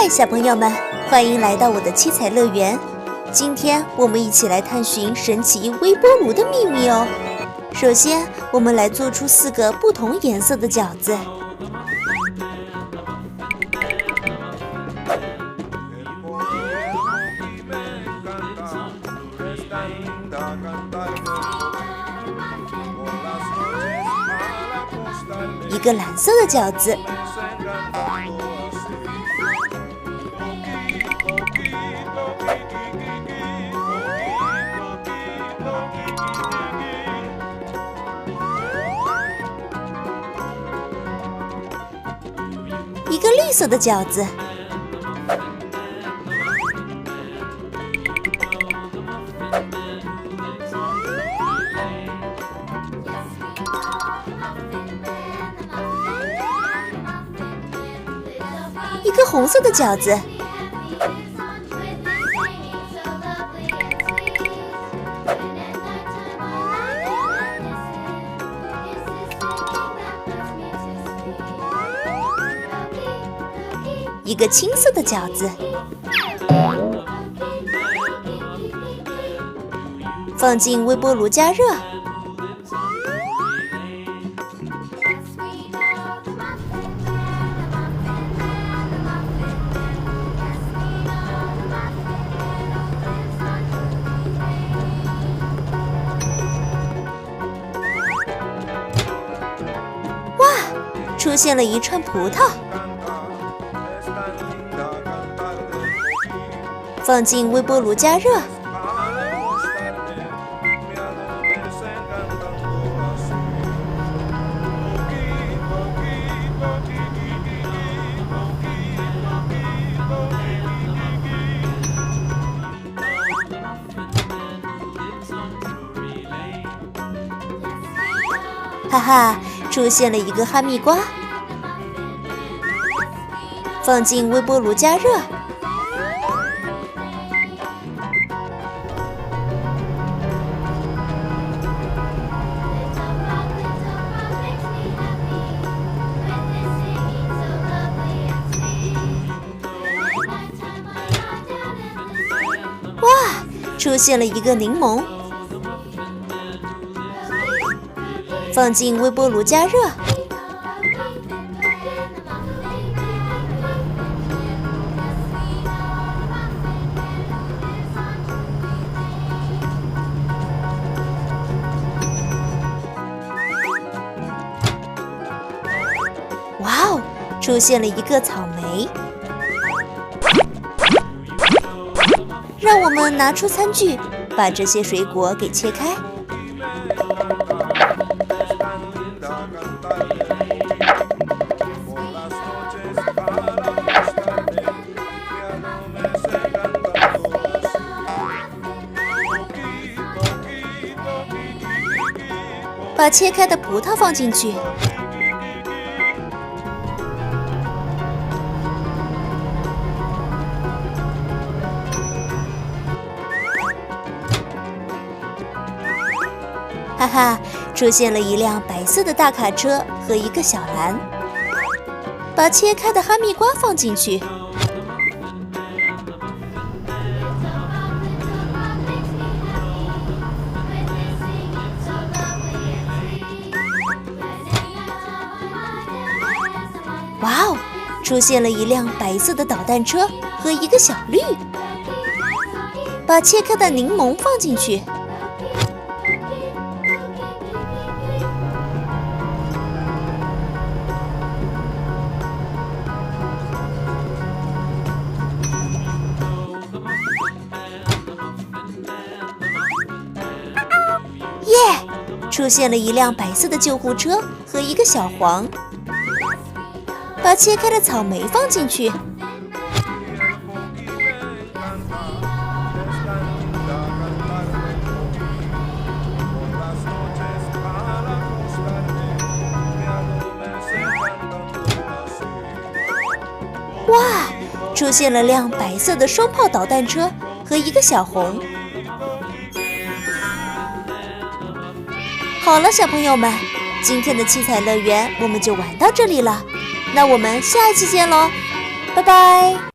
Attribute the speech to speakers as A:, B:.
A: 嗨，小朋友们，欢迎来到我的七彩乐园。今天我们一起来探寻神奇微波炉的秘密哦。首先，我们来做出4个不同颜色的饺子。一个蓝色的饺子，一个绿色的饺子，一个红色的饺子，一个青色的饺子，放进微波炉加热。哇，出现了一串葡萄。放进微波炉加热。哈哈，出现了一个哈密瓜。放进微波炉加热。哇，出现了一个柠檬，放进微波炉加热。哇哦，出现了一个草莓。让我们拿出餐具，把这些水果给切开。把切开的葡萄放进去。哈哈，出现了一辆白色的大卡车和一个小篮。把切开的哈密瓜放进去。哇哦，出现了一辆白色的导弹车和一个小绿。把切开的柠檬放进去。耶！出现了一辆白色的救护车和一个小黄。把切开的草莓放进去。哇！出现了辆白色的双炮导弹车和一个小红。好了，小朋友们，今天的七彩乐园我们就玩到这里了。那我们下一期见喽，拜拜。